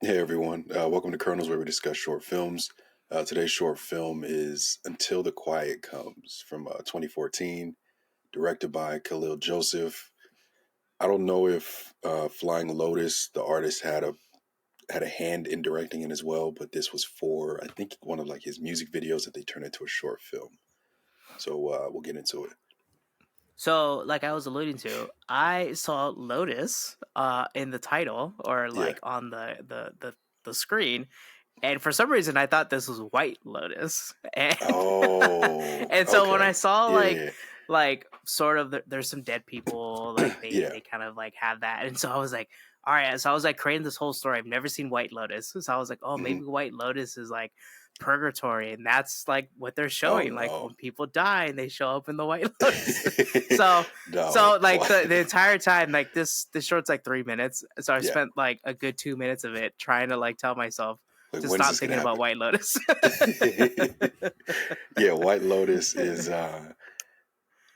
Hey everyone, welcome to Kernels, where we discuss short films. Today's short film is Until the Quiet Comes from 2014, directed by Kahlil Joseph. I don't know if Flying Lotus, the artist, had a hand in directing it as well, but this was for, I think, one of like his music videos that they turned into a short film. So we'll get into it. So, like I was alluding to, I saw Lotus in the title or Yeah. like on the screen, and for some reason I thought this was White Lotus. And Oh, and so when I okay. saw Yeah, like sort of there's some dead people, like they yeah. they kind of like have that, and so I was like, all right, so I was like creating this whole story. I've never seen White Lotus, so I was like, oh, Hmm. maybe White Lotus is like purgatory, and that's like what they're Oh showing, like no. when people die and they show up in the White Lotus. so No. so like the entire time, like this short's like 3 minutes, so I Yeah. spent like a good 2 minutes of it trying to like tell myself Like, to when's stop this gonna thinking about happen? White Lotus. Yeah, White Lotus is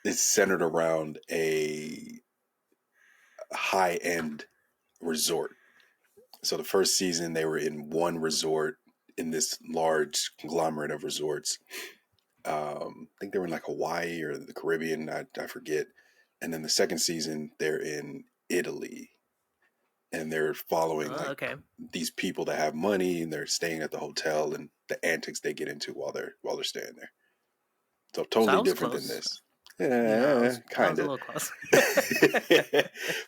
centered around a high end resort. So the first season they were in one resort in this large conglomerate of resorts. I think they were in like Hawaii or the Caribbean. I forget. And then the second season they're in Italy, and they're following Oh, like okay. these people that have money, and they're staying at the hotel and the antics they get into while they're staying there. So So I totally was different than close. this. Yeah, Yeah, I was kind a of. little close.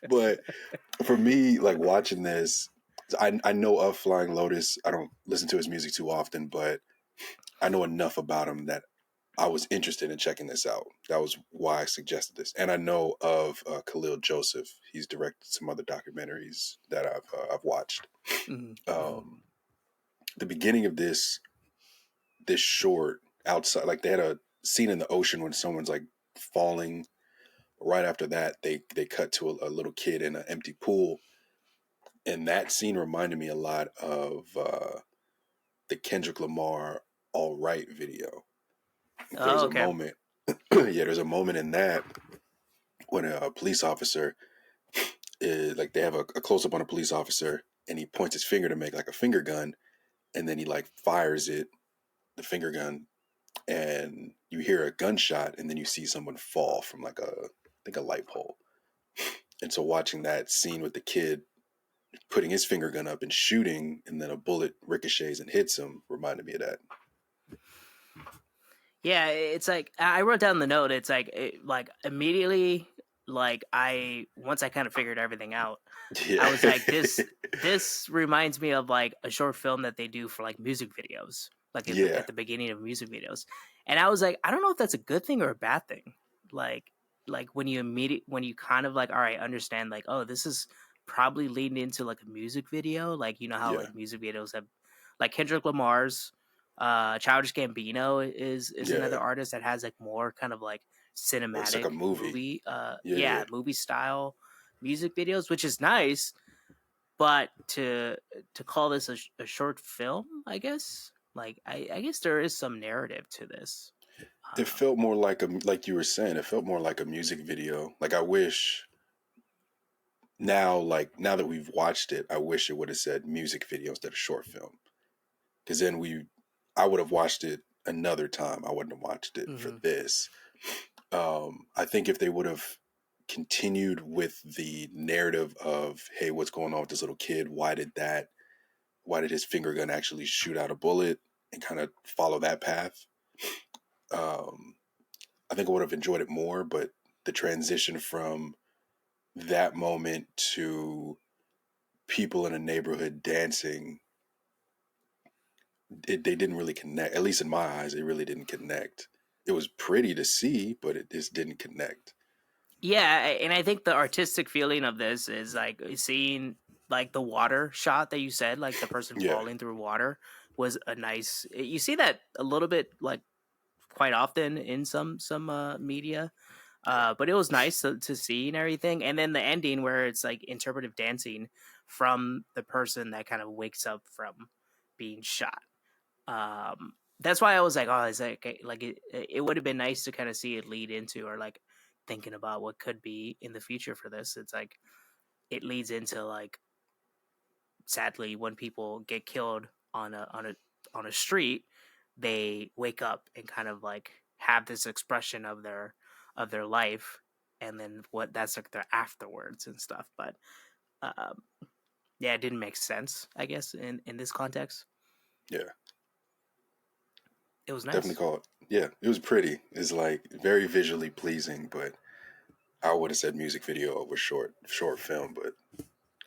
But for me, like watching this, I know of Flying Lotus. I don't listen to his music too often, but I know enough about him that I was interested in checking this out. That was why I suggested this. And I know of Kahlil Joseph. He's directed some other documentaries that I've watched. Mhm. Um, the beginning of this short outside, like they had a scene in the ocean when someone's like falling. Right after that, they cut to a little kid in an empty pool, and that scene reminded me a lot of the Kendrick Lamar "All Right" video. There's Oh, a okay. moment, yeah, there's a moment in that when a police officer is like they have a close up on a police officer, and he points his finger to make like a finger gun, and then he like fires it, the finger gun, and you hear a gunshot, and then you see someone fall from like I think a light pole. And so watching that scene with the kid putting his finger gun up and shooting, and then a bullet ricochets and hits him, reminded me of that. Yeah, it's like I wrote down the note. It's like immediately, like I once I kind of figured everything out, I Yeah, was like, this reminds me of like a short film that they do for like music videos, like yeah, at the beginning of music videos. And I was like, I don't know if that's a good thing or a bad thing. Like when you kind of like, all right, understand like, oh, this is probably leading into like a music video. Like you know how yeah, like music videos have like Kendrick Lamar's Childish Gambino is yeah. another artist that has like more kind of like Well, it's like cinematic a movie. movie Yeah, yeah. yeah, movie style music videos, which is nice. But to call this a short film, I guess, like I guess there is some narrative to this. It Um, felt more like you were saying. It felt more like a music video. Like I wish now that we've watched it, I wish it would have said music video instead of short film. Because then I would have watched it another time. I wouldn't have watched it for mhm. this. I think if they would have continued with the narrative of, hey, what's going on with this little kid? Why did his finger gun actually shoot out a bullet, and kind of follow that path? Um, I think I would have enjoyed it more, but the transition from that moment to people in a neighborhood dancing, they didn't really connect. At least in my eyes, it really didn't connect. It was pretty to see, but it just didn't connect. Yeah, and I think the artistic feeling of this is like seeing like the water shot that you said, like the person Yeah, falling through water was a nice. You see that a little bit like quite often in some media. yeah. But it was nice to see and everything. And then the ending where it's like interpretive dancing from the person that kind of wakes up from being shot. That's why I was like, oh, it's like it would have been nice to kind of see it lead into or like thinking about what could be in the future for this. It's like it leads into like sadly, when people get killed on a street, they wake up and kind of like have this expression of their life, and then what that's like their afterwards and stuff. But um, yeah, it didn't make sense, I guess, in this context. Yeah, It was definitely nice. call it. Yeah, it was pretty. It's like very visually pleasing, but I would have said music video over short film, but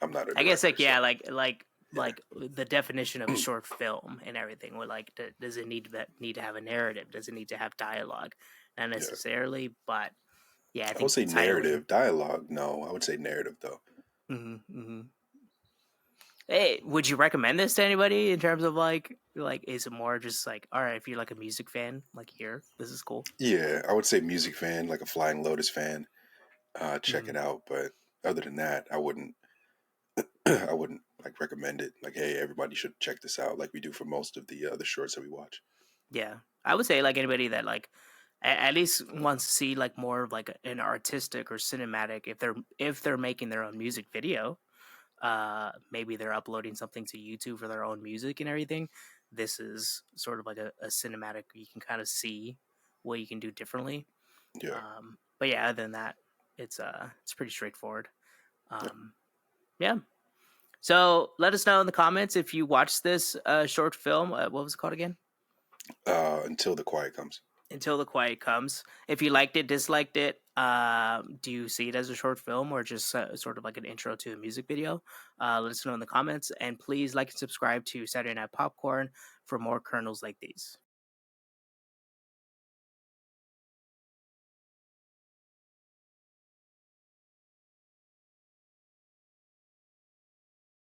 I'm not a I guess director, like yeah, so yeah, like the definition of a short film and everything. Where like, does it need to have a narrative? Does it need to have dialogue? Not yeah. necessarily, but yeah, I I would think the say titling. narrative, dialogue. No, I would say narrative though. Hmm. Hey, would you recommend this to anybody in terms of like is it more just like, all right, if you're like a music fan, like here, this is cool. Yeah, I would say music fan, like a Flying Lotus fan. Check Hmm. it out, but other than that, I wouldn't. I wouldn't like recommend it. Like, hey, everybody should check this out, like we do for most of the other shorts that we watch. Yeah, I would say like anybody that like at least wants to see like more of like an artistic or cinematic, if they're making their own music video, maybe they're uploading something to YouTube for their own music and everything. This is sort of like a cinematic. You can kind of see what you can do differently. Yeah, But yeah, other than that, it's pretty straightforward. yeah. Um, yeah. So let us know in the comments if you watched this short film. What was it called again? Until the quiet comes. Until the Quiet Comes. If you liked it, disliked it, do you see it as a short film or just sort of like an intro to a music video? Let us know in the comments, and please like and subscribe to Saturday Night Popcorn for more kernels like these.